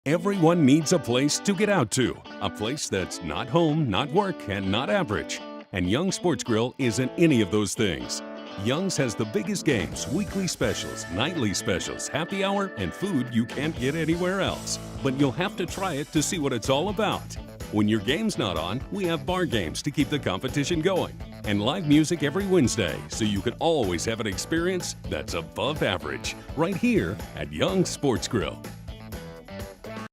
Everyone needs a place to get out to. A place that's not home, not work, and not average. And Young Sports Grill isn't any of those things. Young's has the biggest games, weekly specials, nightly specials, happy hour, and food you can't get anywhere else. But you'll have to try it to see what it's all about. When your game's not on, we have bar games to keep the competition going. And live music every Wednesday, so you can always have an experience that's above average. Right here at Young Sports Grill.